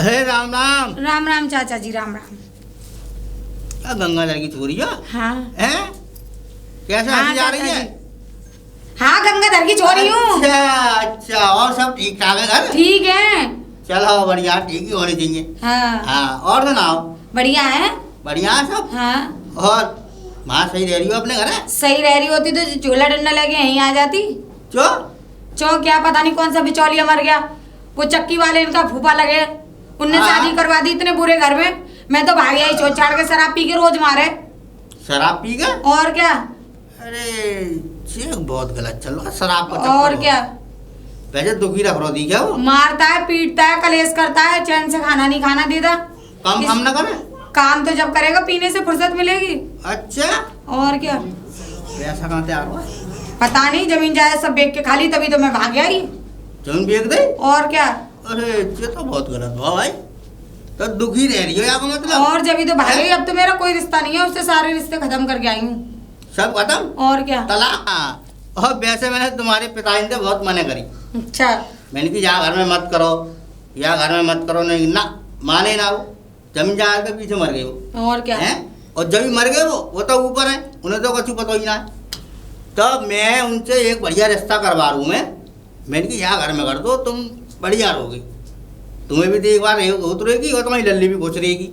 अरे राम राम। राम राम चाचा जी, राम राम। क्या गंगाधर की छोरी है? हाँ। हैं? कैसे हंसी जा रही है? हाँ, गंगाधर की छोरी हूँ। अच्छा, और सब ठीक ठाक है घर? ठीक है। चलो बढ़िया, ठीक ही होनी चाहिए। हाँ। हाँ, और सुनाओ। बढ़िया है। बढ़िया है सब? हाँ। और माँ सही रह रही हो अपने घर है? सही रह रही होती तो चूल्हा डंडा लगे यहीं आ जाती। क्यों? क्या पता नहीं कौन सा बिचौलिया मर गया, वो चक्की वाले इनका फूफा लगे, उनने शादी करवा दी इतने बुरे घर में। मैं तो भाग आई छोड़ छाड़ के, शराब पी के रोज मारे। शराब पी के? और क्या। अरे ये बहुत गलत चल रहा शराब का। और क्या। वैसे दुखी रख दी क्या वो? मारता है, पीटता है, कलेश करता है, चैन से खाना नहीं खाना देता। काम न करे? काम तो जब करेगा पीने से फुर्सत मिलेगी। अच्छा। और क्या। पैसा कहाँ से आ रहा है? पता नहीं, जमीन जायदाद सब बेच के खाली, तभी तो मैं भाग आई। जमीन बेच दे? और क्या। अरे ये तो बहुत गलत हुआ भाई। तो दुखी रह रही हो या मतलब? और जब तो भाग गई, अब तो मेरा कोई रिश्ता नहीं है उससे, सारे रिश्ते खत्म करके आई हूँ। सब खत्म? और क्या। तलाक। और वैसे मैंने तुम्हारे पिताजी ने बहुत मना करी। अच्छा। मैंने कि यहाँ घर में मत करो, या घर में मत करो, नहीं ना माने ना, वो जमीन जायदाद के पीछे मर गए वो। और क्या है? और जब मर गए वो तो ऊपर है, उन्हें तो कुछ पता ही ना है। तब मैं उनसे एक बढ़िया रिश्ता करवा रहा हूँ। मैंने कि यहाँ घर में कर दो, तुम बढ़िया रहोगी, तुम्हें भी एक बार उतरेगी और तुम्हारी लल्ली भी खुश रहेगी।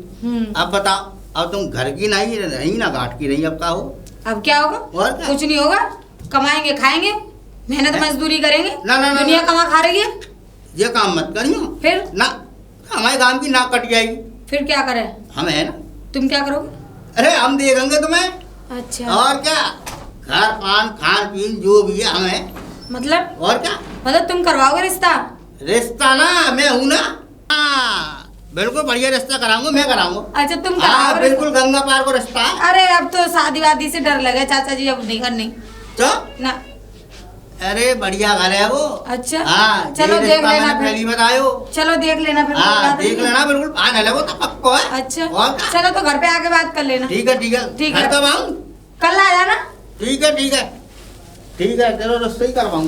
अब बताओ, अब तुम घर की नहीं रही ना घाट की रही, अब क्या हो? अब क्या होगा? और क्या? कुछ नहीं होगा। कमाएंगे, खाएंगे, मेहनत मजदूरी करेंगे। ना ना ना, दुनिया कमा खा रही है। ये काम मत करियो फिर ना, हमारे काम की नाक कट जाएगी। फिर क्या करें? हम है ना। तुम क्या करोगे? अरे हम देखेंगे तुम्हें। अच्छा। और क्या, घर पान खान पीन जो भी है हमें। मतलब? और क्या मतलब तुम करवाओगे रिश्ता? रिश्ता ना, मैं हूँ ना। बिल्कुल बढ़िया रिश्ता कराऊंगा, मैं कराऊंगा। अच्छा, तुम कराओगे? बिल्कुल गंगा पार को रिश्ता। अरे अब तो शादी वादी से डर लगे चाचा जी, अब नहीं करनी तो ना। अरे बढ़िया घर है वो। अच्छा। हाँ, चलो देख लेना फिर। पहली बतायो। चलो देख लेना फिर। हाँ देख लेना, बिल्कुल आने लगो तो पक्को है। अच्छा। और चलो तो घर पे आके बात कर लेना। ठीक है ठीक है। ठीक है। कब आऊँ? कल आ जाना। ठीक है ठीक है ठीक है, चलो रिश्ता ही करवाऊँ।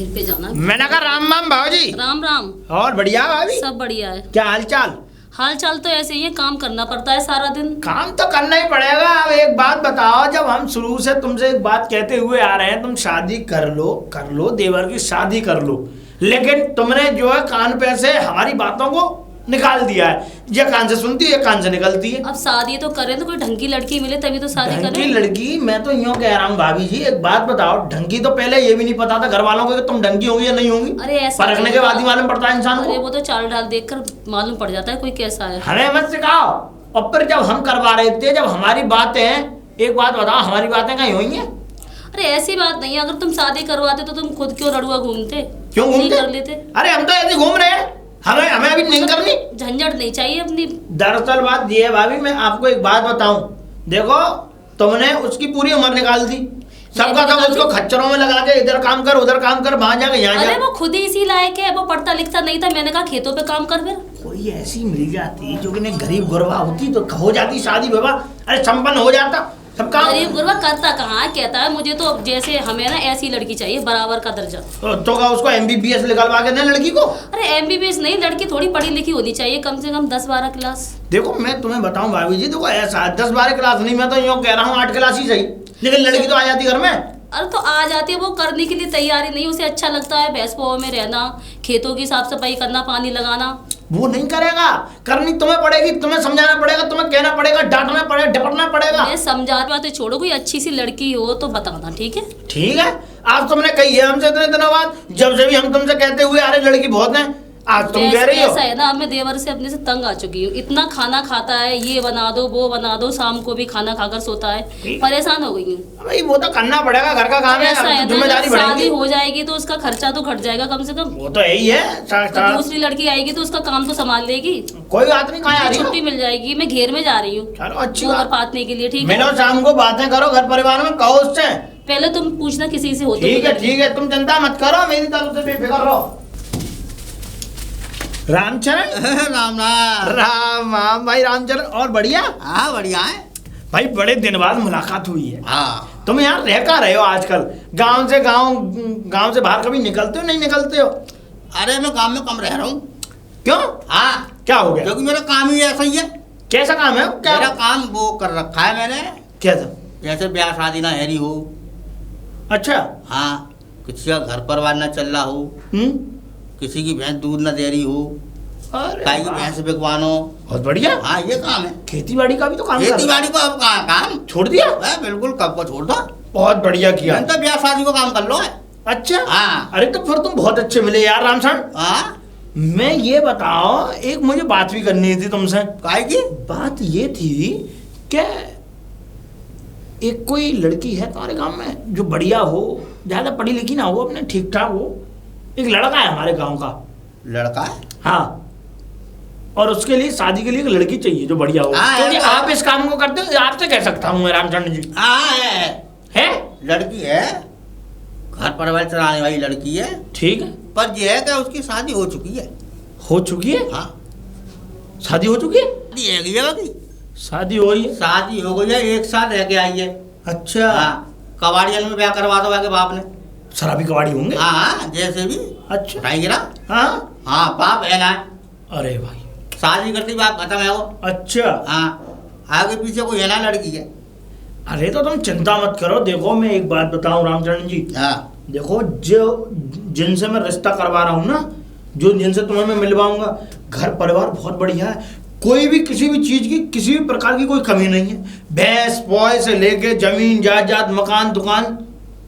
पे जाना। मैंने कहा राम राम भाजी। राम राम। और बढ़िया भाभी? सब बढ़िया है। क्या हाल चाल? हाल चाल तो ऐसे ही है, काम करना पड़ता है सारा दिन। काम तो करना ही पड़ेगा। अब एक बात बताओ, जब हम शुरू से तुमसे एक बात कहते हुए आ रहे हैं, तुम शादी कर लो, देवर की शादी कर लो, लेकिन तुमने जो है कान पे से हमारी बातों को निकाल दिया है। ये कान से सुनती है, ये कान से निकलती है। अब शादी तो करें तो कोई ढंग की लड़की मिले तभी तो शादी करें। ढंग की लड़की? मैं तो यूँ कह रहा हूँ भाभी जी, एक बात बताओ, ढंगी तो पहले ये भी नहीं पता था घर वालों को कि तुम ढंगी होंगी या नहीं होंगी। अरे ऐसा परखने के बाद ही मालूम पड़ता है इंसान को। अरे वो तो चाल डाल देखकर मालूम पड़ जाता है कोई कैसा है। अरे मत सिखाओ। और फिर जब हम करवा रहे थे, जब हमारी बातें, एक बात बताओ, हमारी बातें कहीं हुई हैं? अरे ऐसी बात नहीं है, अगर तुम शादी करवाते तो तुम खुद क्यों लड़ुआ घूमते? क्यों घूमते? कर लेते। अरे हम तो ऐसे घूम रहे हैं, हमें अभी नहीं करनी। झंझट नहीं चाहिए अपनी। दरअसल बात ये है भाभी, मैं आपको एक बात बताऊं, देखो तुमने उसकी पूरी उम्र निकाल दी, सबका सब उसको खच्चरों में लगा के इधर काम कर उधर काम कर, वहां जाके यहाँ जा। अरे वो खुद ही इसी लायक है, वो पढ़ता लिखता नहीं था, मैंने कहा खेतों पे काम कर। फिर कोई ऐसी मिल जाती जो कि गरीब गुरबा होती तो हो जाती शादी विवाह, अरे संपन्न हो जाता सब काम। गरीब गुरबा करता कहाँ है, कहता है मुझे तो जैसे हमें ना ऐसी लड़की चाहिए, बराबर का दर्जा। तो का उसको MBBS निकलवा के दें लड़की को? अरे MBBS नहीं, लड़की थोड़ी पढ़ी लिखी होनी चाहिए, कम से कम 10-12 क्लास। देखो मैं तुम्हें बताऊं भाभी जी, देखो ऐसा 10-12 क्लास नहीं, मैं तो यूँ कह रहा हूँ 8 क्लास ही सही, लेकिन लड़की तो आ जाती घर में। अरे तो आ जाती है, वो करने के लिए तैयारी नहीं, उसे अच्छा लगता है भैंस पाव में रहना, खेतों की साफ सफाई करना, पानी लगाना। वो नहीं करेगा, करनी तुम्हें पड़ेगी, तुम्हें समझाना पड़ेगा, तुम्हें कहना पड़ेगा, डांटना पड़ेगा, डपटना पड़ेगा। मैं समझा तो छोड़ो, कोई अच्छी सी लड़की हो तो बताना। ठीक है ठीक है। आज तुमने कही है हमसे इतने दिनों बाद, जब से भी हम तुमसे कहते हुए आ रहे लड़की बहुत है, आज तुम कह रही हो। ऐसा है ना, मैं देवर से अपने से तंग आ चुकी हूँ, इतना खाना खाता है, ये बना दो वो बना दो, शाम को भी खाना खाकर सोता है, परेशान हो गई हूँ भाई। वो तो करना पड़ेगा, घर का काम है, जिम्मेदारी बढ़ेगी। शादी हो जाएगी तो उसका खर्चा तो घट जाएगा कम से कम। वो तो यही है। तो दूसरी लड़की आएगी तो उसका काम तो संभाल लेगी। कोई बात नहीं, कहाँ आ रही हो? छुट्टी मिल जाएगी, मैं घेर में जा रही हूँ। चलो अच्छी गोबर बात, पातने के लिए। ठीक है, मिलो शाम को, बातें करो घर परिवार में, कहो उससे। पहले तुम पूछना किसी से हो तो। ठीक है, तुम चिंता मत करो, मेरी तरफ से बेफिक्र रहो। रामचरण। राम राम। राम राम भाई रामचरण। और बढ़िया? हाँ बढ़िया है भाई, बड़े दिन बाद मुलाकात हुई है। हाँ। तुम यार रह कहाँ रहे हो आजकल? गांव से बाहर कभी निकलते हो नहीं निकलते हो? अरे मैं गांव में कम रह रहा हूँ। क्यों? हाँ, क्या हो गया? क्योंकि मेरा काम ही ऐसा ही है। कैसा काम है? क्या मेरा काम वो कर रखा है मैंने, क्या था? जैसे ब्याह शादी ना हैरी हो। अच्छा। हाँ, किसी का घर परिवार ना चल रहा हो, किसी की भैंस दूध न दे रही हो, अरे गाय की वाह, भैंस बिकवानो। बहुत बढ़िया। हाँ, ये काम है। खेती बाड़ी का भी तो काम कर खेती बाड़ी को अब कहाँ काम छोड़ दिया? बिल्कुल, कब को छोड़ दो। बहुत बढ़िया किया। मैंने तो ब्याह शादी को काम कर लो है। अच्छा। हाँ। अरे तो फिर तुम बहुत अच्छे मिले यार रामचरण। हाँ, मैं ये बताओ, एक मुझे बात भी करनी थी तुमसे। काय की बात ये थी क्या, एक कोई लड़की है तुम्हारे गांव में जो बढ़िया हो, ज्यादा पढ़ी लिखी ना हो, अपने ठीक ठाक हो। एक लड़का है हमारे गांव का। लड़का है? हाँ, और उसके लिए शादी के लिए एक लड़की चाहिए जो बढ़िया हो। हाँ, क्योंकि है। आप इस काम को करते हो, आपसे कह सकता हूँ मैं रामचरण जी। हाँ, है। लड़की है, घर परिवार चलाने वाली लड़की है। ठीक है। पर यह है कि उसकी शादी हो चुकी है। हो चुकी है? हाँ, शादी हो चुकी है? शादी है गई है की। शादी हो गई है? शादी हो गई है, 1 साल रह के आई है। अच्छा। हाँ, कबाड़ियन में ब्याह करवा दो के बाप ने। शराबी कबाड़ी होंगे? हाँ, जैसे भी अच्छा। उठाई गिरा। हाँ। हाँ, बाप है ना। अरे भाई, शादी करती बाप खत्म है वो। अच्छा। हाँ, आगे पीछे कोई है ना लड़की है। अरे तो तुम चिंता मत करो। देखो मैं एक बात बताऊं रामचरण जी। हाँ, देखो जो जिनसे मैं रिश्ता करवा रहा हूँ ना, जो जिनसे तुम्हें मैं मिलवाऊंगा, घर परिवार बहुत बढ़िया है। कोई भी किसी भी चीज की, किसी भी प्रकार की कोई कमी नहीं है। भैंस पौए से लेके जमीन जायदाद मकान दुकान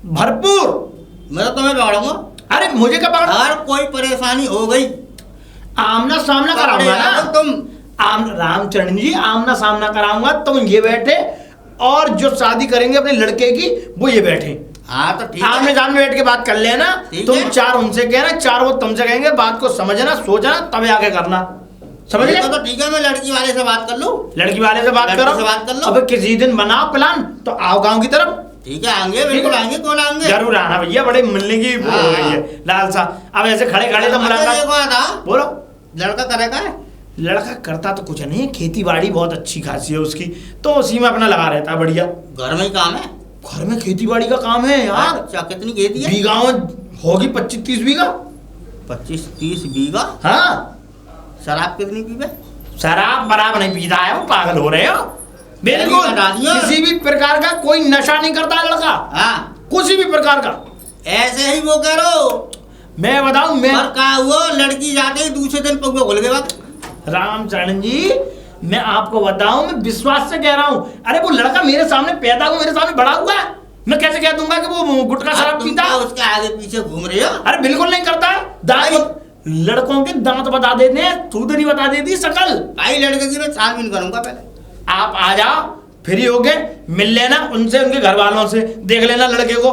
भरपूर। मैं तो तुम्हें पकड़ूंगा। अरे मुझे क्या पकड़? अगर कोई परेशानी हो गई, आमना सामना कराऊंगा ना तुम। रामचरण जी, आमना सामना कराऊंगा। तुम ये बैठे और जो शादी करेंगे अपने लड़के की वो ये बैठे। हाँ, तो ठीक है। आमने सामने बैठ के बात कर लेना। तुम है। 4 उनसे कहना, 4 वो तुमसे कहेंगे। बात को समझना, सोचना, तब आगे करना। समझ गए? तो ठीक है, मैं लड़की वाले से बात कर लूं। लड़की वाले से बात लड़के करो। से बात कर लो। अब किसी दिन बनाओ प्लान तो आओ गांव की तरफ। ठीक है, आएंगे, बिल्कुल आएंगे। कौन आएंगे? जरूर आना भैया, बड़े मिलने की वो हो गई है लालसा। अब ऐसे खड़े खड़े तो अच्छा, ये मुलाकात। कौन था? बोलो। लड़का करेगा है? लड़का करता तो कुछ नहीं है, खेती बाड़ी बहुत अच्छी खासी है उसकी, तो उसी में अपना लगा रहता है बढ़िया। घर में ही काम है? घर में खेती बाड़ी का काम है यार। अच्छा, कितनी खेती है? बीघाओं होगी 25-30 बीघा। 25-30 बीघा? हाँ। शराब कितनी पीबे? शराब बराबर नहीं पीता है वो, पागल हो रहे हो। बिल्कुल किसी भी प्रकार का कोई नशा नहीं करता लड़का। हाँ, किसी भी प्रकार का। ऐसे ही वो करो। मैं बताऊं, मैं पर कहा हुआ लड़की जाते ही दूसरे दिन पगुआ खोल गए बात। रामचरण जी, मैं आपको बताऊं, मैं विश्वास से कह रहा हूं। अरे वो लड़का मेरे सामने पैदा हुआ, मेरे सामने बड़ा हुआ है। मैं कैसे कह दूंगा कि वो गुटखा शराब पीता है? उसके आगे पीछे घूम रहे हो। अरे बिल्कुल नहीं करता है। दांत, लड़कों के दांत बता देते हैं, थूदरी बता देती शकल। भाई, लड़के की मैं छानबीन करूंगा पहले। आप आ जाओ, फ्री हो गए, मिल लेना उनसे, उनके घर वालों से, देख लेना लड़के को।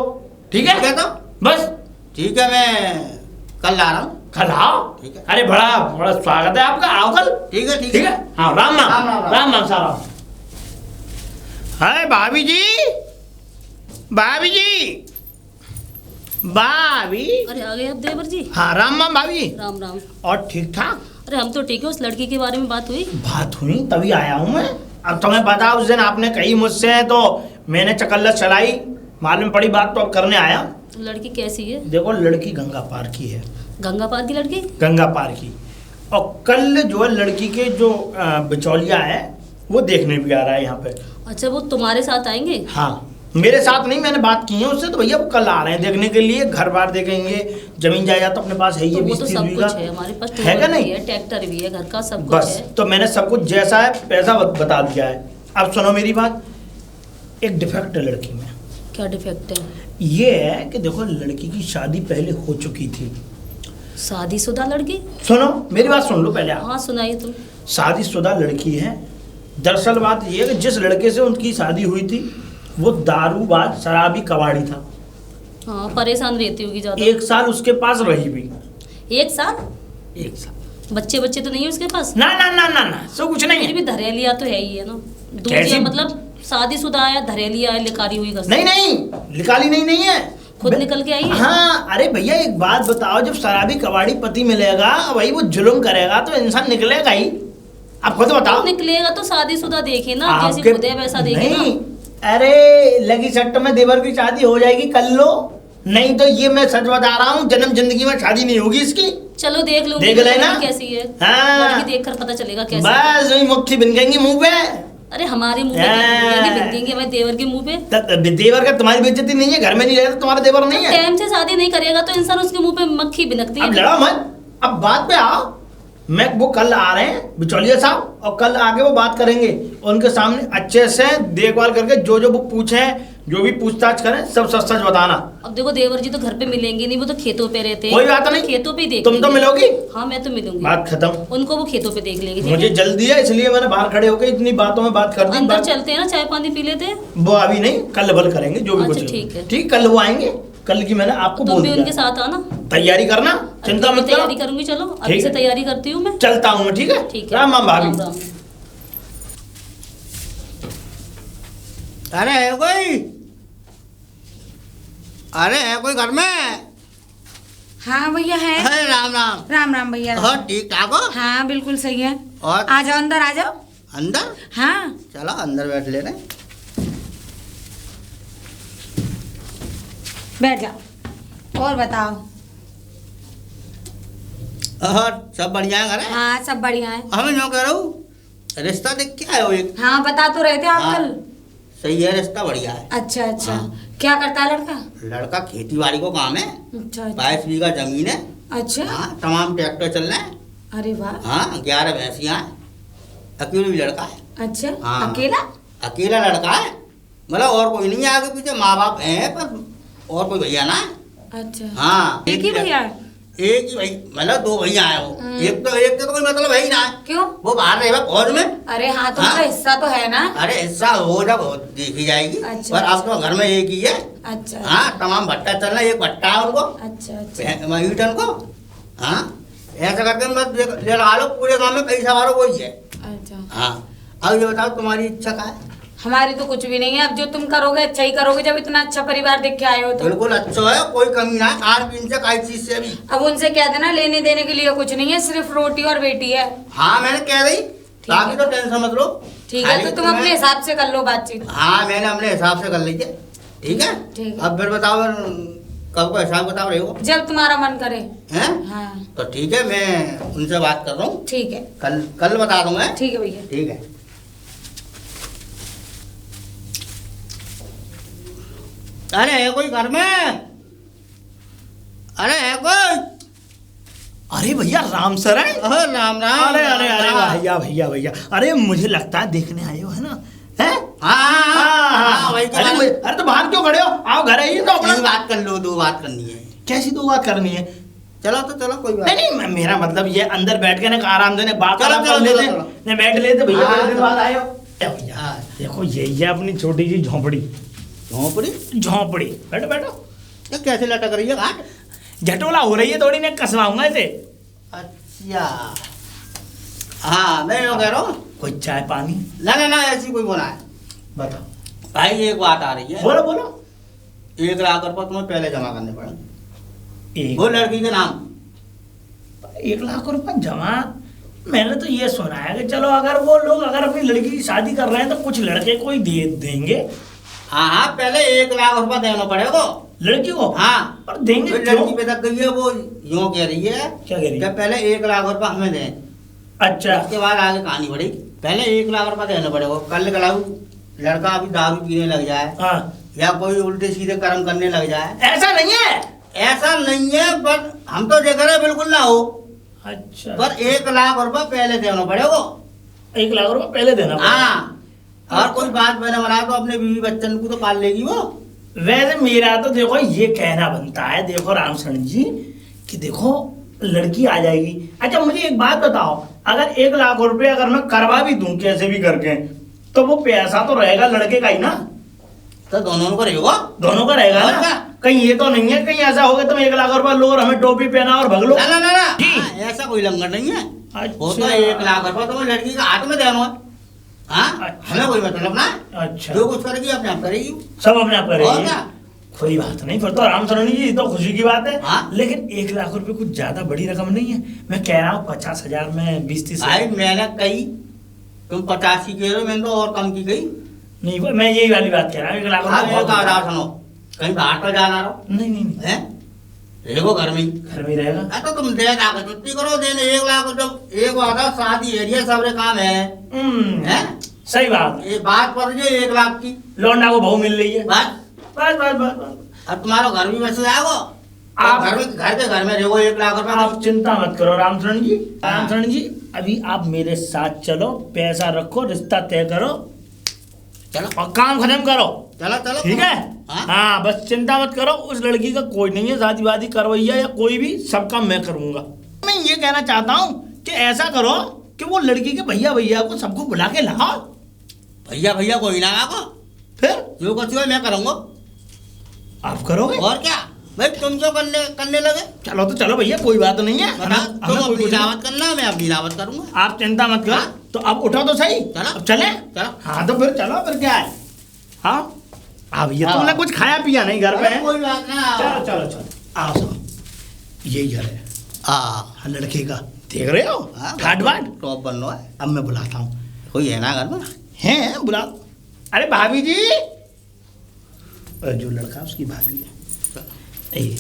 ठीक है? ठीक है, तो बस ठीक है, मैं कल आ रहा हूँ। कल आओ। ठीक है। अरे बड़ा बड़ा स्वागत है आपका, आओ कल। ठीक है, ठीक है। हाँ, राम राम राम राम। राम राम सारा। हाय भाभी जी, भाभी जी, भाभी। अरे आ गए अब देवर जी। हाँ, राम राम भाभी। राम राम। और ठीक ठाक? अरे हम तो ठीक है, उस लड़की के बारे में बात हुई? बात हुई तभी आया हूँ मैं। अब तुम्हें पता, उस दिन आपने कही मुझसे तो मैंने चकल्लत चलाई, मालूम पड़ी बात तो अब करने आया। लड़की कैसी है? देखो, लड़की गंगा पार की है। गंगा पार की लड़की? गंगा पार की। और कल जो है लड़की के जो बिचौलिया है वो देखने भी आ रहा है यहाँ पे। अच्छा, वो तुम्हारे साथ आएंगे? हाँ, मेरे साथ नहीं, मैंने बात की है उससे, तो भैया वो कल आ रहे हैं देखने के लिए। घर बार देखेंगे, जमीन जायदाद तो अपने पास है ही तो है, वो तो 20-30 सब बीघा कुछ है हमारे पास। है क्या? भी नहीं है, ट्रैक्टर भी है, घर का सब कुछ बस, है। तो मैंने सब कुछ जैसा है पैसा बता दिया है। अब सुनो मेरी बात, एक डिफेक्ट है लड़की में। क्या डिफेक्ट है? ये है कि देखो, लड़की की शादी पहले हो चुकी थी। शादीशुदा लड़की? सुनो मेरी बात, सुन लो पहले आप। हाँ, सुनाइए तुम। शादीशुदा लड़की है। दरअसल बात यह है कि जिस लड़के से उनकी शादी हुई थी वो दारूबाज शराबी कबाड़ी था। हाँ, परेशान रहती होगी ज्यादा। 1 साल उसके पास रही भी। 1 साल? 1 साल। बच्चे बच्चे तो नहीं है उसके पास? ना ना ना ना ना, सब कुछ नहीं फिर है। भी धरेलिया तो है ही है ना। कैसी? दूसरी मतलब शादीशुदा है, धरेलिया है, लिकारी हुई घर से। नहीं नहीं, लिकाली नहीं, नहीं है, खुद निकल के आई है? हाँ। अरे भैया एक बात बताओ, जब शराबी कबाड़ी पति मिलेगा, वही वो जुल्म करेगा तो इंसान निकलेगा ही। आप खुद बताओ। निकलेगा तो शादीशुदा देखे ना, जैसी आपके खुद है वैसा देखे नहीं। ना। अरे लगी सट्ट में देवर की शादी हो जाएगी, कर लो, नहीं तो ये मैं सच बता रहा हूँ, जन्म जिंदगी में शादी नहीं होगी इसकी। चलो देख लो, देख लेना कैसी है। हाँ। लड़की देख कर पता चलेगा कैसी। बस वही मुट्ठी बिनकेंगी मुंह पे। अरे हमारे मुंह पे बिकेंगे हमारे देवर के मुंह पे। देवर का तुम्हारी बेइज्जती नहीं है, घर में नहीं रहता तुम्हारा देवर नहीं है। टाइम से शादी नहीं करेगा तो इंसान उसके मुंह पे मक्खी बिनकती है। अब लड़ो मत, अब बात पे आओ। मैं वो कल आ रहे हैं बिचौलिया साहब, और कल आके वो बात करेंगे उनके सामने अच्छे से देखभाल करके, जो जो वो पूछे, जो भी पूछताछ करें, सब सच सच बताना। अब देखो देवर जी तो घर पे मिलेंगे नहीं, वो तो खेतों पे रहते हैं। कोई बात नहीं, खेतों पे देख तुम तो मिलोगी। हाँ मैं तो मिलूंगी, बात खत्म। उनको वो खेतों पे देख लेंगे। मुझे जल्दी है इसलिए मैंने बाहर खड़े होकर इतनी बातों में बात कर दी। अंदर चलते हैं ना, चाय पानी पी लेते हैं। वो अभी नहीं, कल बल करेंगे जो भी अच्छा, कुछ। ठीक है। ठीक, कल वो आएंगे, कल की मैंने आपको तुम बोल भी दिया। उनके साथ आना, तैयारी करना, चिंता मत करो। तैयारी करूंगी, चलो अभी से तैयारी करती हूँ मैं। चलता हूँ मैं, ठीक है। ठीक है, राम राम भाभी। राम राम। अरे है कोई? अरे है कोई घर में? हाँ भैया है। अरे राम राम। राम राम भैया। और ठीक ठाक हो? हाँ बिल्कुल सही है। और आ जाओ अंदर, आ जाओ अंदर? हाँ चलो अंदर बैठ ले रहे, बैठ जाओ। और बताओ? और सब बढ़िया है घर है? हाँ सब बढ़िया है। हमें जो कह रहा हूँ, रिश्ता देख के आए हो एक? हाँ बता तो रहे थे आप हाँ। कल। सही है, रिश्ता बढ़िया है। अच्छा अच्छा। हाँ। क्या करता है लड़का? लड़का खेती बाड़ी को काम है, अच्छा अच्छा। 22 बीघा जमीन है। अच्छा। हाँ, तमाम ट्रैक्टर चल रहे हैं। अरे वाह। हाँ, 11 भैंसियाँ हैं। अकेले भी लड़का है। अच्छा। हाँ। अकेला? अकेला लड़का है, मतलब और कोई नहीं है आगे पीछे, माँ बाप हैं पर और कोई भैया ना है। अच्छा। हाँ, एक ही भैया है? एक ही भाई, मतलब 2 भैया है वो। एक तो कोई मतलब है ही ना है। क्यों? वो बाहर रहेगा फौज में। अरे हाँ तो उनका हाँ। हिस्सा तो है ना। अरे हिस्सा हो जब देखी जाएगी। अच्छा, पर अब तो घर में एक ही है। अच्छा। हाँ, तमाम भट्टा चल रहा है, एक भट्टा है उनको, अच्छा अच्छा। ईटन को। हाँ, ऐसा करके बस ले लगा लो, पूरे गाँव में पैसा वालों वही है। अच्छा। हाँ, अब ये बताओ तुम्हारी इच्छा क्या है? हमारी तो कुछ भी नहीं है, अब जो तुम करोगे अच्छा ही करोगे, जब इतना अच्छा परिवार देख के आए हो तो। बिल्कुल अच्छा है, कोई कमी ना है, खान पीन से कई चीज से भी। अब उनसे कह देना लेने देने के लिए कुछ नहीं है, सिर्फ रोटी और बेटी है। हाँ, मैंने कह दी, बाकी तो टेंशन मत लो। ठीक है, तो तुम अपने हिसाब से कर लो बातचीत। हाँ, मैंने अपने हिसाब से कर लीजिए। ठीक है। ठीक है। अब फिर बताओ, कब का हिसाब बताओ रहे हो? जब तुम्हारा मन करे। हैं? हाँ तो ठीक है, मैं उनसे बात कर रहा हूँ। ठीक है। कल बता दूंगा। ठीक है भैया। ठीक है। अरे है कोई घर में? अरे है कोई? अरे भैया राम सर है। अरे राम राम। अरे अरे अरे भैया भैया भैया, अरे मुझे लगता है देखने आए हो, है ना? हैं? हाँ, वही तो अरे तो बाहर क्यों खड़े हो? आओ घर आइए तो अपना। तीन बात कर लो, 2 बात करनी है। कैसी 2 बात करनी है? चलो तो चलो, कोई बात नहीं नहीं, मेरा मतलब ये अंदर बैठ के ना आराम से बात चलो, आराम चलो, कर लेते चलो, हैं। नहीं बैठ लेते भैया, हाँ, बड़े दिन चलो। बाद आए हो। ए भैया हाँ। देखो यही है अपनी छोटी सी झोंपड़ी। झोंपड़ी? झोंपड़ी, बैठो बैठो। ये कैसे लटक रही है घाट? झटोला हो रही है थोड़ी, ना कसवाऊंगा इसे। अच्छा। हाँ, मैं यूँ कह रहा हूँ, कोई चाय पानी? ना ना ना, ऐसी कोई बोला है। बताओ भाई एक बात आ रही है। बोलो बोलो। 1 लाख रुपये तुम्हें पहले जमा करने पड़ेंगे, एक वो लड़की के नाम। 1 लाख रुपए जमा? मैंने तो ये सुना है कि चलो अगर वो लोग अगर अपनी लड़की की शादी कर रहे हैं तो कुछ लड़के को ही दे देंगे। हाँ हाँ, पहले 1 लाख रुपया देना पड़ेगा लड़की को? हाँ। पर देंगे वो क्यों? लड़की पे तक गई है, वो यूँ कह रही है क्या कह रही कि है? पहले 1 लाख रुपया हमें दें, अच्छा उसके बाद आगे कहानी बढ़ेगी। पहले 1 लाख रुपया देना पड़ेगा। कल कलाऊ लड़का अभी दारू पीने लग जाए, हाँ, या कोई उल्टे सीधे कर्म करने लग जाए। ऐसा नहीं है। ऐसा नहीं है, पर हम तो देख रहे बिल्कुल ना हो। अच्छा पर 1 लाख रुपया पहले देना पड़ेगा। 1 लाख रुपए पहले देना पड़ेगा। हाँ, और कोई बात मैंने बना तो अपने बीवी बच्चन को तो पाल लेगी वो। वैसे मेरा तो देखो ये कहना बनता है, देखो रामचंद्र जी, कि देखो लड़की आ जाएगी। अच्छा मुझे एक बात बताओ, अगर 1 लाख रुपए अगर मैं करवा भी दूं कैसे भी करके, तो वो पैसा तो रहेगा लड़के का ही ना? तो दोनों को रहेगा। दोनों का रहेगा और ना? क्या? कहीं ये तो नहीं है कहीं ऐसा होगा तुम 1 लाख रुपए लो और हमें टोपी पहना और भग लो? ना ना ना ना, जी। हाँ, ऐसा कोई लंगर नहीं है। वो तो अच्छा 1 लाख रुपया तो लड़की का हाथ में देना है। हाँ, अच्छा। हमें कोई मतलब ना। अच्छा, जो कुछ करेगी अपने आप करेगी। सब अपने आप और करेंगे। क्या? कोई बात नहीं, फिर तो रामचंद्र जी ये तो खुशी की बात है। हाँ। लेकिन 1 लाख रुपए कुछ ज्यादा बड़ी रकम नहीं है। मैं कह रहा हूँ 50,000 में 20-30 भाई मैंने कही, तुम 85 कह रहे हो, मैंने तो और कम की गई। नहीं मैं यही वाली बात कह रहा हूँ। 1 लाख हाँ, रुपए बहुत बहुत आधार होता है। सुनो। कहीं बाहर तो जाना रहो नहीं नहीं नहीं, हैं? देखो घर में ही। घर में ही रहेगा। तो तुम दे आकर छुट्टी करो, देने 1 लाख जब एक वादा शादी एरिया सबरे काम है हैं? सही बात। ये बात पड़ गई 1 लाख की, लौंडा को बहू मिल रही है। बस बस बस बस बस। अब तुम्हारा घर भी वैसे जाओ, आप- घर के घर में देखो 1 लाख रुपए। आप चिंता मत करो रामचरण जी। रामचरण जी अभी आप मेरे साथ चलो, पैसा रखो, रिश्ता तय करो चलो और काम खत्म करो। चलो चलो ठीक है? हाँ? हाँ बस चिंता मत करो, उस लड़की का कोई नहीं है, शादी वादी करवैया या कोई भी, सब काम मैं करूंगा। मैं ये कहना चाहता हूँ कि ऐसा करो कि वो लड़की के भैया भैया को सबको बुला के लाओ। भैया भैया कोई ना आगो, फिर जो कुछ हुआ मैं करूंगा। आप करोगे? और क्या भाई, तुम जो करने लगे। चलो तो चलो भैया, कोई बात नहीं है। बता, हमें तुम कोई अपनी कुछ दावत करना, मैं अपनी दावत करूंगा। आप चिंता मत करो। हाँ? तो अब उठो तो सही। चलो। अब चले? चलो। हाँ तो फिर चलो, फिर क्या है। हाँ अब ये हाँ। तुमने कुछ खाया पिया नहीं घर पे? अरे कोई बात ना। चलो चलो चलो आओ सब, यही घर है हाँ लड़के का, देख रहे हो? ठाट बाट। टॉप बन रहा है। अब मैं बुलाता हूँ। कोई है ना घर में? हैं बुला। अरे भाभी जी, जो लड़का उसकी भाभी है।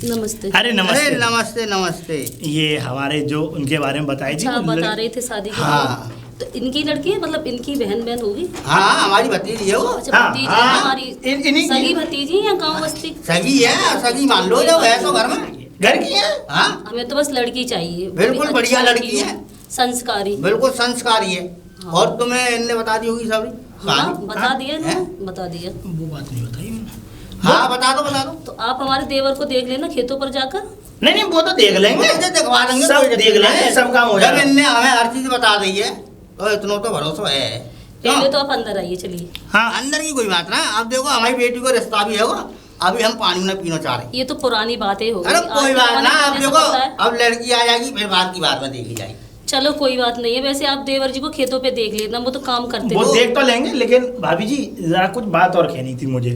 नमस्ते। अरे नमस्ते। अरे नमस्ते नमस्ते। ये हमारे जो उनके बारे में बताए जी। अच्छा, वो बता रहे थे शादी के हाँ। बारे में। तो इनकी लड़की है, मतलब इनकी बहन होगी? हाँ हमारी भतीजी है वो। अच्छा, हाँ, भतीजी हाँ, है हमारी। इन्हीं की- सगी भतीजी या गाँव बस्ती? सगी है, सगी मान लो जब है तो घर में। घर की है। हाँ हमें तो बस लड़की चाहिए, बिल्कुल बड़ी बढ़िया अच्छी लड़की है। संस्कारी। बिल्कुल संस्कारी है। हाँ। और तुम्हें इनने बता दी होगी सारी हाँ, कहानी? बता दिया हैं? ना, बता दिया। वो बात नहीं बताई मैंने। हाँ बता दो। तो आप हमारे देवर को देख लेना खेतों पर जाकर। नहीं नहीं वो तो देख लेंगे, मुझे दिखवा देंगे, सब कोई दिक्कत देख लेंगे, नहीं। सब काम हो जब जाएगा। इनने हमें हर चीज बता दी है तो इतना तो भरोसा है। पहले तो आप अंदर आइए, चलिए। हाँ अंदर की कोई बात ना। अब देखो हमारी बेटी को रिश्ता भी है वो, अभी हम पानी में पीना चाह रहे हैं। ये तो पुरानी बातें हो गई। अरे कोई आज बात के ना, जमाने अब में देखो ऐसा होता है। अब लड़की आ जाएगी फिर बाद की बात में देखी जाएगी। चलो कोई बात नहीं है। वैसे आप देवर जी को खेतों पे देख लेना, वो तो काम करते वो हैं। देख तो लेंगे, लेकिन भाभी जी जरा कुछ बात और कहनी थी मुझे।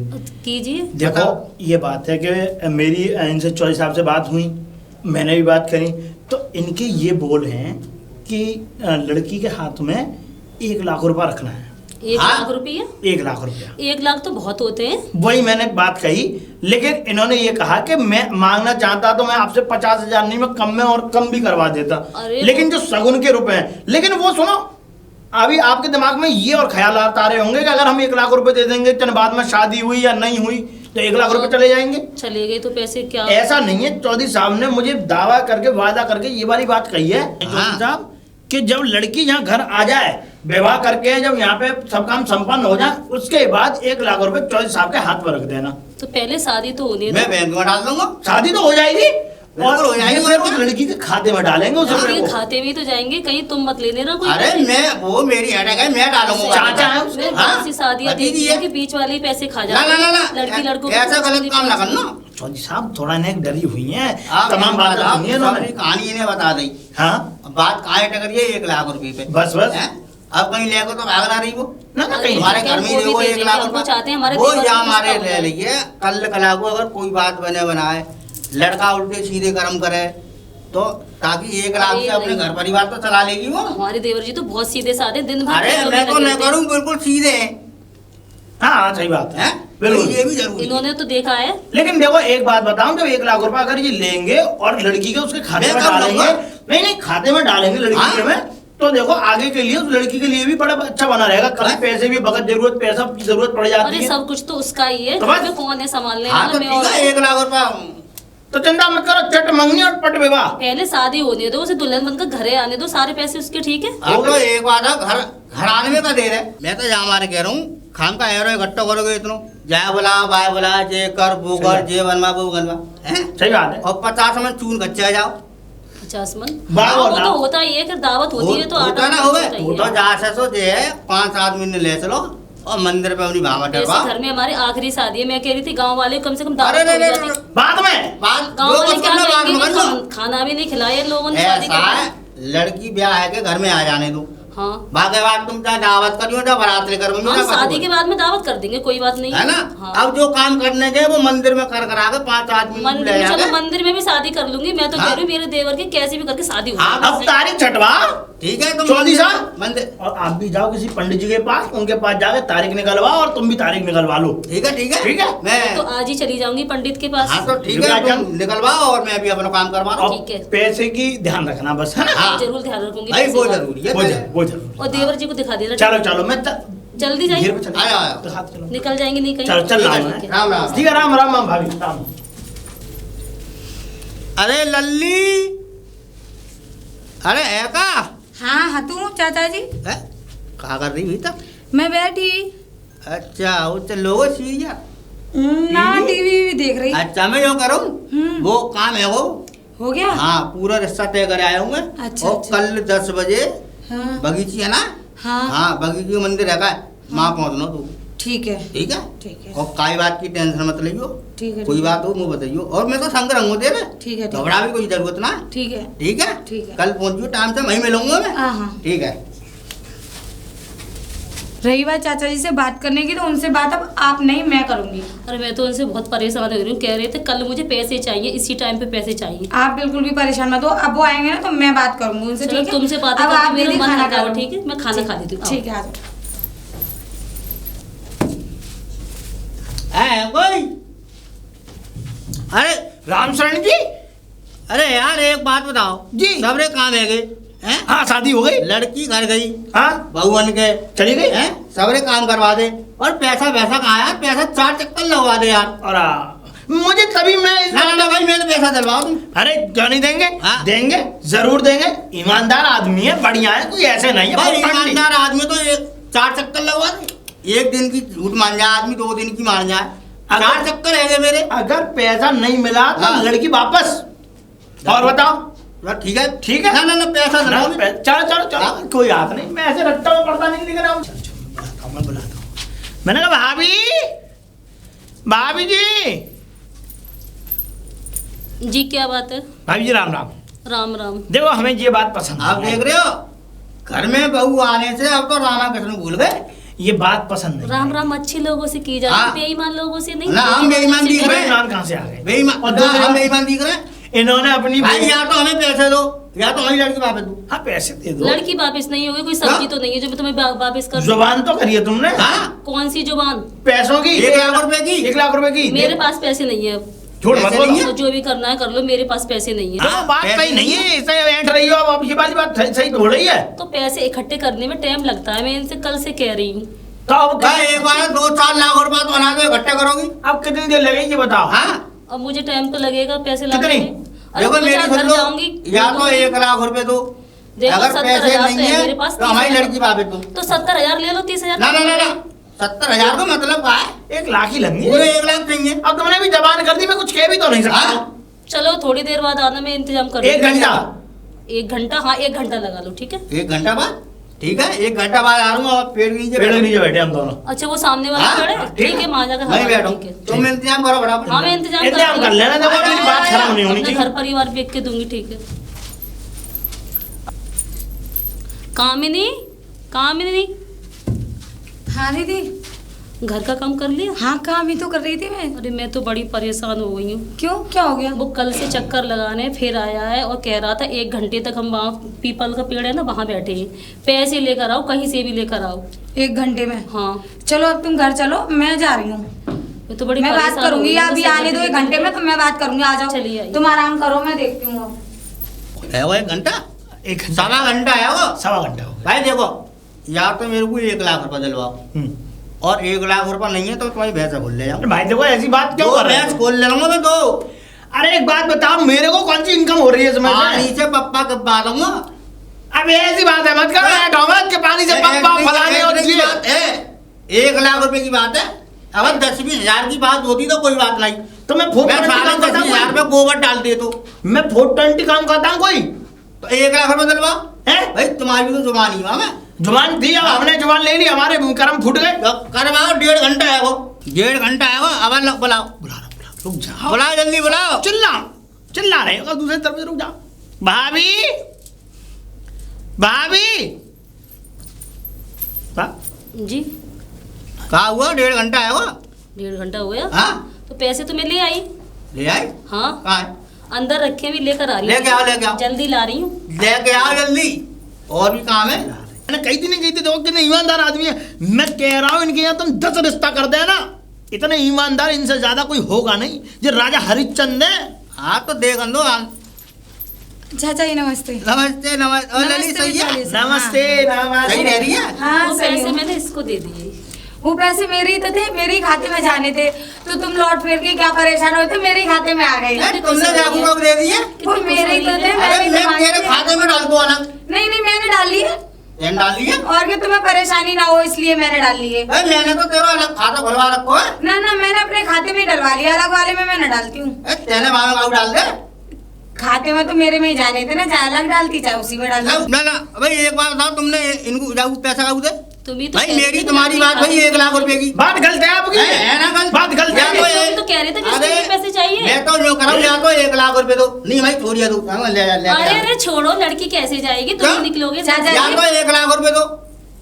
कीजिए। देखो बताओ। ये बात है कि मेरी इनसे चौधरी साहब से बात हुई, मैंने भी बात करी, तो इनके ये बोल हैं कि लड़की के हाथ में 1 लाख रुपया रखना है। 1 हाँ। लाख रुपया? 1 लाख रुपया। 1 लाख तो बहुत होते हैं। वही मैंने बात कही, लेकिन इन्होंने ये कहा कि मैं मांगना चाहता तो मैं आपसे 50,000 नहीं, मैं कम में और कम भी करवा देता, अरे लेकिन जो सगुन के रुपए हैं। लेकिन वो सुनो, अभी आपके दिमाग में ये और ख्याल आ रहे होंगे कि अगर हम 1 लाख रुपए दे देंगे, चंद बाद में शादी हुई या नहीं हुई तो 1 लाख रुपए चले जाएंगे। चले गए तो पैसे क्या? ऐसा नहीं है, चौधरी साहब ने मुझे दावा करके वादा करके ये वाली बात कही है चौधरी साहब कि जब लड़की यहाँ घर आ जाए, विवाह करके जब यहाँ पे सब काम संपन्न हो जाए, उसके बाद 1 लाख रुपए चौधरी साहब के हाथ में रख देना। तो पहले शादी तो होने मैं दो। बैंक में डाल दूंगा। शादी तो हो जाएगी बिल्कुल हो जाएगी, ये फिर और उस क्या? लड़की के खाते में डालेंगे उस रुपए आपके को। खाते में तो जाएंगे, कहीं तुम मत लेने ना कोई अरे पैसे। मैं वो मेरी हेडेक है, मैं डालूंगा। चाचा है उसके? मैं हाँ, बहुत सी शादियां भतीजी देखी है। है कि बीच वाले ही पैसे खा ना जाते ना ना हैं। ना लड़की लड़कों को ऐसा कुछ गलत नहीं काम ना पता। करना। चौधरी साहब थोड़ा ने डरी हुई है, आप तमाम बात सुनी है सारी इन्होंने। कहानी इन्हें बता दी। हाँ बात कहाँ टकरिए 1 लाख रुपए पे। बस बस। हैं? अब कहीं लेकर तो भाग ना रही वो। ना ना कहीं हमारे क्या घर में वो भी देखो दे 1 देंगे, लाख हम वो चाहते हैं हमारे वो देवर या को हमारे रिश्ता ले हो लीजिए। कल कला को अगर कोई बात बने बनाए, लड़का उल्टे सीधे कर्म करे तो ताकि 1 लाख से अपने घर परिवार तो चला लेगी वो। हमारे देवर जी तो बहुत सीधे साधे, दिन भर अरे खेतों में मैं तो लगे नहीं रहते हैं। करूँ, बिल्कुल सीधे। हाँ सही बात है हैं? बिल्कुल। ये भी जरूरी है। इन्होंने तो देखा है। लेकिन देखो एक बात बताऊं, जब 1 लाख रुपए अगर ये लेंगे और लड़की के उसके खाते में मैं कब डालेंगे, लूंगा? नहीं नहीं खाते में डालेंगे लड़की हाँ? के में, तो देखो आगे के लिए उस लड़की के लिए भी बड़ा अच्छा बना रहेगा। कभी हाँ? पैसे भी बगैर जरूरत पैसा की जरूरत पड़ जाती अरे है सब कुछ तो उसका ही है, तो घर बस। में कौन है संभालने हाँ वाला? तो मैं ठीक और है 1 लाख रुपया। तो चिंता मत करो, चट मंगनी और पट विवाह। पहले शादी होने दो, उसे दुल्हन बनकर घरे आने दो, सारे पैसे उसके। ठीक है। अब तो एक बात है, घर आने का दे रहे। मैं तो जहाँ मारे कह रहा हूँ, खाम का एरो इकट्ठा करोगे इतनो, जाए बोला बाय बोला, जे कर वो सही कर, बात। जे बनवा वो बनवा हैं? सही बात है। और 50 में चून कच्चा जाओ। 50 मन। वाह, हाँ, वो वाह। तो होता ही है कि दावत होती है तो होता आटा ना तो होवे होता ही तो है। जा से सो जे है 5 आदमी ने ले चलो और मंदिर पे अपनी भामा जैसे टरवा। घर में हमारी आखिरी शादी है, मैं कह रही थी गांव वाले कम से कम अरे दावत नहीं हो नहीं जाती। नहीं, बाद में बात गांव जो वाले कुछ क्या करना बाद में कहेंगे कर कि लो। खाना भी नहीं खिलाया लोगों ने शादी ऐसा के है, बाद। लड़की ब्याह है के घर में आ जाने दो। हाँ बाकी बात तुम चाहे दावत करियो चाहे बारात लेकर मम्मी हाँ, ना शादी करो। के बाद में दावत कर देंगे, कोई बात नहीं है ना। हाँ। अब जो काम करने के वो मंदिर में कर करा के 5 आदमी मंदिर ले में, चलो जाके। मंदिर में भी शादी कर लूंगी मैं तो। हाँ। कह रही हूँ मेरे देवर की कैसी भी करके शादी हो हाँ, जाए। अब तारीख छटवा, ठीक है तुम चौधरी साहब मंदिर और आप भी जाओ किसी पंडित जी के पास, उनके पास जाके तारीख निकलवाओ और तुम भी तारीख निकलवा लो। ठीक है ठीक है ठीक है। मैं तो आज ही चली जाऊंगी पंडित के पास। हाँ तो ठीक है तुम निकलवाओ और मैं अभी अपना काम करवा रहा हूँ। ठीक है। पैसे की ध्यान रखना बस, है ना? हाँ। जरूर ध्यान रखूंगी भाई पैसे वो का। जरूरी है वो जरूर। और देवर जी को दिखा देना। चलो चलो मैं जल्दी जाइए। घेर पे चलो। आया, आया। तो हाथ चलो। निकल जाएंगे नहीं कहीं। चलो चल रहा हूँ ठीक है। राम राम ठीक है, राम राम राम भाभी राम। अरे लल्ली अरे है का हाँ हाँ तू चाचा जी है कहा कर रही हुई तब मैं बैठी अच्छा वो चलो सीरियल ना टीवी? टीवी देख रही। अच्छा मैं जो करूँ वो काम है वो हो गया। हाँ पूरा रिश्ता तय कर आया हूँ मैं अच्छा, और अच्छा। कल 10 बजे हाँ बगीची है ना हाँ हाँ बगीची मंदिर है का वहाँ पहुँचना तू ठीक है ठीक है ठीक है और काई बात की टेंशन मत लियो ठीक है कोई बात हो मुझे बताइयो और मैं तो संग रहूँ तेरे ठीक है घबरा भी कोई जरूरत ना ठीक है ठीक है ठीक है। कल पहुँचियो टाइम से वहीं मिलूंगा मैं हाँ हाँ। ठीक है रही बात चाचा जी से बात करने की तो उनसे बात अब आप नहीं मैं करूंगी। अरे मैं तो उनसे बहुत परेशान हो रही हूँ। कह रहे थे कल मुझे पैसे चाहिए, इसी टाइम पे पैसे चाहिए। आप बिल्कुल भी परेशान मत हो, अब वो आएंगे ना तो मैं बात करूंगी उनसे। चलो, ठीक है तुमसे बात अब करके आप मेरा दीदी मन खाना हल्का हो, खाओ। ठीक है? मैं खाना खा लेती हूँ। ठीक है आ जाओ। है कोई अरे रामशरण जी। अरे यार एक बात बताओ जी। सबरे काम है गए हैं हाँ शादी हो गई। लड़की घर गई हाँ बहुवन के चली गई। हैं सबरे काम करवा दे और पैसा वैसा कहाँ यार पैसा 4 चक्कर लगवा दे यार और मुझे तभी मैं ना ना ना भाई मेरे पैसा दिलवाओ तुम अरे क्यों नहीं देंगे? हाँ। देंगे जरूर देंगे। ईमानदार आदमी है, बढ़िया है, कोई ऐसे नहीं है। भाई बहुत friendly। ईमानदार आदमी तो 4 चक्कर लगवा दे एक दिन की झूठ मान जाए आदमी 2 दिन की मान जाए 4 चक्कर है मेरे अगर पैसा नहीं मिला तो हाँ। लड़की वापस। और बताओ। ठीक है ठीक है। ना ना ना पैसा दिलाओ चलो चलो चलो हाँ। कोई बात नहीं, मैं ऐसे रट्टा में पड़ता नहीं लेकिन अब मैं बुलाता हूँ। मैंने कहा भाभी भाभी जी। जी क्या बात है? भाभी जी राम राम। राम राम। देखो हमें ये बात पसंद आप नहीं देख रहे हो घर में बहू आने से अब तो रामा कृष्ण भूल गए। ये बात पसंद नहीं। राम राम अच्छे लोगों से की जाती हाँ। है, बेईमान लोगों से नहीं। ना, हम बेईमान दिख रहे हैं। बेईमान कहाँ से आ गए? बेईमान और ना, दूसरी हम बात- बेईमान दिख रहे हैं इन्होंने अपनी भाई या तो हमें पैसे दो या तो हमारी लड़की वापस दो हाँ पैसे दे दो। लड़की वापस नहीं होगी, कोई सब्जी हाँ? तो नहीं है जो मैं तुम्हें वापस कर दूं। जुबान तो करिए तुमने। हाँ कौन सी जुबान? पैसों की 1 लाख रुपए की 1 लाख रुपए की। मेरे पास पैसे नहीं है अब। झूठ मत पैसे बोलो। नहीं है? तो जो भी करना है कर लो, मेरे पास पैसे नहीं है। हाँ, बात पैसे सही नहीं नहीं है, ऐसे ऐंठ रही हो अब ये वाली बात सही तो हो रही है। तो पैसे इकट्ठे करने में टाइम लगता है, मैं इनसे कल से कह रही हूँ। तो अब भाई एक बार 2-4 लाख रुपए तो अनाज में इकट्ठा करोगी अब कितनी देर लगेगी बताओ। हाँ अब मुझे टाइम तो लगेगा पैसे कितनी? लाने में। अरे देखो मेरी मैं सुन घर लो जाऊंगी या तो 1 लाख रुपए दो देखो, अगर 70,000 पैसे तो नहीं है है मेरे पास, तो हमारी 30,000 लड़की वापस दो तो 70,000 ले लो, 30,000 ना ना ना ना 70,000 का मतलब क्या है 1 लाख ही लगेंगे। पूरे 1 लाख देंगे अब तुमने भी जबान कर दी, मैं कुछ कह भी तो नहीं सकता। हाँ चलो थोड़ी देर बाद आना, मैं इंतजाम कर 1 घंटा 1 घंटा। हाँ 1 घंटा लगा लो, ठीक है? 1 घंटा बाद ठीक है 1 घंटा बाद आ रहा हूँ और पेड़ के नीचे पेड़ के बैठो। नीचे बैठे हम दोनों। अच्छा वो सामने वाला हाँ, खड़े? ठीक ठीक है, वहाँ जाकर मैं हमारा बैठो ठीक है। तुम इंतजाम करो बराबर हाँ मैं इंतजाम इंतजाम कर लेना, देखो अरे, मेरी बात खराब नहीं होनी अपना चाहिए। घर परिवार देख के दूंगी, ठीक है? कामिनी, कामिनी, हाँ दीदी। घर का काम कर लिया? हाँ काम ही तो कर रही थी मैं। अरे मैं तो बड़ी परेशान हो गई हूँ। क्यों क्या हो गया? वो कल से चक्कर लगाने फिर आया है और कह रहा था 1 घंटे तक हम वहाँ पीपल का पेड़ है ना वहाँ बैठे हैं, पैसे लेकर आओ, कहीं से भी लेकर आओ। 1 घंटे में? हाँ चलो अब तुम घर चलो, मैं जा रही हूँ। मैं तो बड़ी मैं बात परेशान हो करूंगी, गई हूँ, अभी बस आने दो 1 घंटे में, तो मैं बात करूंगी। आ जाओ चलिए, आइए। तुम आराम करो, मैं देखती हूँ अब। है वो 1 घंटा 1 घंटा 1.25 घंटा है वो 1.25 घंटा हो गया। भाई देखो या तो मेरे को 1 लाख रुपए दिलवाओ और 1 लाख रुपए नहीं है तो तुम्हारी भैंस खोल ले जाऊँ अरे भाई देखो ऐसी बात क्यों कर रहे भैंस हो? खोल ले लूंगा मैं 2 अरे एक बात बताओ, मेरे को कौन सी इनकम हो रही है इसमें पानी से? से पप्पा कब पा दूंगा अब ऐसी बात है मत करो यार, डोमत के पानी से पप्पा फलाने और की ये। बात है 1 लाख रुपए की बात है अगर 10-20 हजार की बात होती तो कोई बात नहीं तो मैं मैं साढ़े 10,000 में गोबर डाल दे तो मैं 420 काम करता हूँ कोई 1 लाख रुपए दिलवा है? भाई तुम्हारी भी तो जुबान ही मैं जुबान दी, अब हमने जुबान ले ली, हमारे कर्म फूट गए। तो करवाओ 1.5 घंटा है वो 1.5 घंटा है वो अब बुलाओ बुला रहा रुक जाओ। बुलाओ जल्दी बुलाओ चिल्ला रहे हो दूसरे तरफ से, रुक जाओ। भाभी भाभी जी। कहा हुआ 1.5 घंटा है वो 1.5 घंटा हो गया? हाँ तो पैसे तो मैं ले आई। ले आई हाँ कहाँ है अंदर रखे भी लेकर आ रही लेके आओ, लेके आओ। जल्दी ला रही हूँ। लेके आओ जल्दी और भी काम है। मैंने कही थी नहीं कही थी, देखो कितने ईमानदार आदमी है। मैं कह रहा हूँ इनके यहाँ तुम 10 रिश्ता कर देना, इतने ईमानदार इनसे ज्यादा कोई होगा नहीं। ये राजा हरिश्चंद्र है। हाँ तो देख लो। चाचा जी नमस्ते। नमस्ते नमस्ते। और ललित सही है? नमस्ते नमस्ते। सही रह रही है? हाँ वो सही पैसे हूँ। मैंने इसको दे दिए। वो पैसे मेरे ही तो थे, मेरे ही खाते में जाने थे, तो तुम लौट फिर के क्या परेशान होते, मेरे ही खाते में आ गए। अरे तुमने जागू को दे दिए? वो मेरे ही तो थे, अरे मैंने मैं तो मांगे तेरे थे। खाते में डाल दो अलग। नहीं नहीं मैंने डाल ली है, एन डाल दिए? और कि तुम्हें परेशानी ना हो इसलिए मैंने डाल ली है। अरे मैंने तो तेरा अलग खाता खुलवा रखो है। ना ना मैंने अपने खाते में ही डलवा लिया, अलग वाले में मैं न डालती हूँ। तेने मामे बाबू डाल दे। खाते में तो मेरे में ही जाने थे ना, चाहे अलग डालती चाहे उसी में डाल ना ना भाई एक बात बताओ, तुमने इनको जागू पैसा काऊ दे? तुम ही तो भाई कह रहे मेरी थे तुम्हारी कि बात भाई 1 लाख रुपए की बात गलत है आपकी। है ना गलत? बात गलत है। या तो ये- तुम तो कह रहे थे कि अरे, इसके पैसे चाहिए। मैं तो जो कराऊं या तो 1 लाख रुपए दो, नहीं भाई छोड़िए दो। हाँ, ले ले अरे अरे छोड़ो, लड़की कैसे जाएगी, तुम क्या? ही निकलोगे। चाचा या जी। तो 1 लाख रुपए दो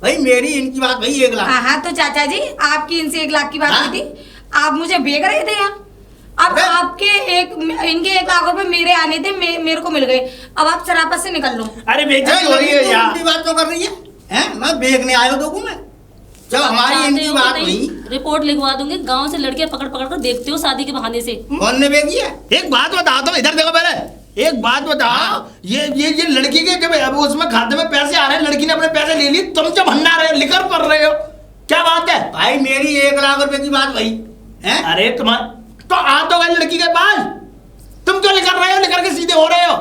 भाई, मेरी इनकी बात भाई 1 लाख। हाँ हाँ तो चाचा जी आपकी इनसे 1 लाख की बात हाँ? हुई थी, आप मुझे बेच रहे थे यहाँ। अब अरे! आपके इनके 1 लाख रुपए मेरे आने थे, मेरे को मिल गए। अब आप शराफत से निकल लो। अरे अरे बेइज्जती हो रही है तुम यार। उल्टी बात तो कर रही है? हैं? मैं देखने आयो देखूं मैं? जब हमारी जानते इनकी हो बात कि नहीं, हुई, रिपोर्ट लिखवा दूंगी। गांव से लड़के पकड़ पकड़ कर देखते हो शादी के बहाने से। कौन ने बेगी है? एक बात बताओ, तुम इधर देखो पहले। एक बात बताओ, हाँ। ये लड़की के जब अब उसमें खाते में पैसे आ रहे हैं, लड़की ने अपने पैसे ले लिए, तुम जब भंडा रहे हो, लिकर पड़ रहे हो, क्या बात है? भाई मेरी 1 लाख रुपए की बात भाई है। अरे तुम्हारा तो आ तो गए लड़की के पास, तुम क्यों लेकर रहे हो, लेकर के सीधे हो रहे हो?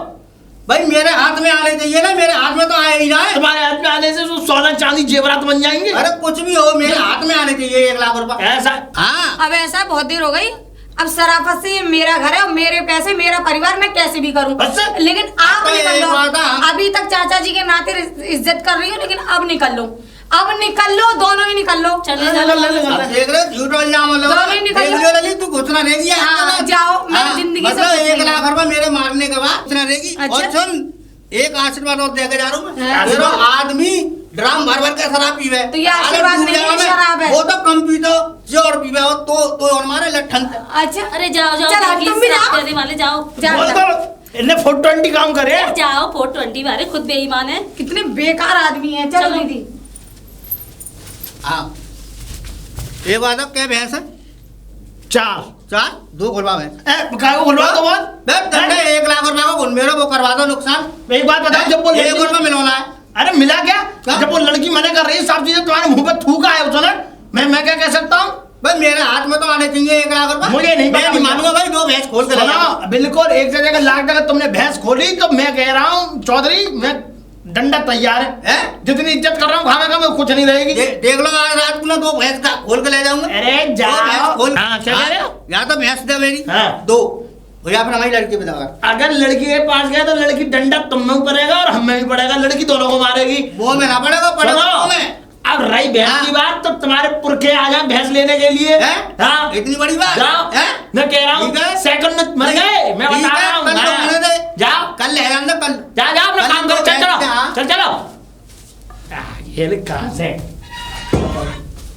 भाई मेरे हाथ में आने चाहिए ना, मेरे हाथ में तो आया ही ना है। तुम्हारे हाथ में आने से तो सोना चांदी जेवरात बन जाएंगे। अरे कुछ भी हो, मेरे हाथ में आने चाहिए 1 लाख रुपए। ऐसा हाँ अब ऐसा बहुत देर हो गई, अब शराफत से ये मेरा घर है और मेरे पैसे मेरा परिवार, मैं कैसे भी करूं। बस। लेकिन आप तो निकल एक लो। बात है। अभी तक चाचा जी के नाते इज्जत कर रही हो, लेकिन अब निकल लो, अब निकल लो, दोनों ही निकल लो। चले ले, जाओ। ले, ले, ले, ले। अब देख रहे हो, झूठ बोल जाओ मतलब। दोनों ही निकल देख लो। लियो ललित, तू घुसना रह गया। हाँ, जाओ, मेरी जिंदगी से मतलब कुछ 1 नहीं लाख है। रुपए मेरे मारने के बाद घुसना रहेगी। अच्छा। और सुन, एक आशीर्वाद और देके जा रहा हूँ मैं। हाँ। तेरा आदमी ड्राम भर भर के शराब पीवे। तो ये आशीर्वाद अरे नहीं है, दूर जाओ शराब है। वो तो कम पीतो, जो और पीवे हो तो और मारे लट्ठन से। अच्छा अरे जाओ जाओ, चलो, लड़की तुम भी शराब जाओ। करने वाले जाओ। जा बोल जा। दो, इन्हें 420 काम करे। जाओ 420 वाले खुद बेईमान है। कितने बेकार आदमी है। चलो चलो। दीदी। हाँ एक बात है, क्या भैंस है? 4 2 खुलवा भैंस। काय को खुलवा दो बात। बस तुमने 1 लाख रुपए को मेरे को करवा दो नुकसान। एक बात बताओ, जब वो 1 लड़की- रुपए मिलवाना है। अरे मिला क्या? क्या? जब वो लड़की मना कर रही है, सब चीजें तुम्हारे मुंह पे थूका है उसने, मैं क्या कह सकता हूँ? भाई मेरे हाथ में तो आने चाहिए 1 लाख रुपए। मुझे नहीं मैं पता नहीं भैया। मानूंगा भाई, 2 भैंस खोल के ले जाओ। सुनो, बिल्कुल एक जगह लाख टका तुमने भैंस खोली, तो मैं कह रहा हूँ चौधरी, मैं डंडा तैयार है। हैं? जितनी इज्जत कर रहा हूँ खाने का, मैं कुछ नहीं रहेगी। देख लो आज रात को ना 2 भैंस का खोल के ले जाऊंगा। अरे दो जाओ। भैंस खोल। हाँ, क्या कह रहे हो? या तो भैंस दे मेरी हाँ। 2, या फिर हमारी लड़की पे दवा। अगर लड़की के पास गया तो लड़की डंडा तुम में भी पड़ेगा और हम में भी पड़ेगा, लड़की दोनों को मारेगी। वो में ना पड़ेगा, पड़ेगा सुनो, वो में। अब रही भैंस हाँ। की बात, तो तुम्हारे पुरखे आ जाए भैंस लेने के लिए। हैं? हाँ, इतनी बड़ी बात जाओ। हैं? मैं कह रहा हूँ ठीक है। सेकंड में मर गए, मैं ठीक बता है, रहा हूँ। कल तो हाँ। होने दे। जाओ, कल ले जाना कल। जा जा अपना कल काम करो, तो चल भैंस चलो, से, हाँ। चल चलो। ये कहाँ से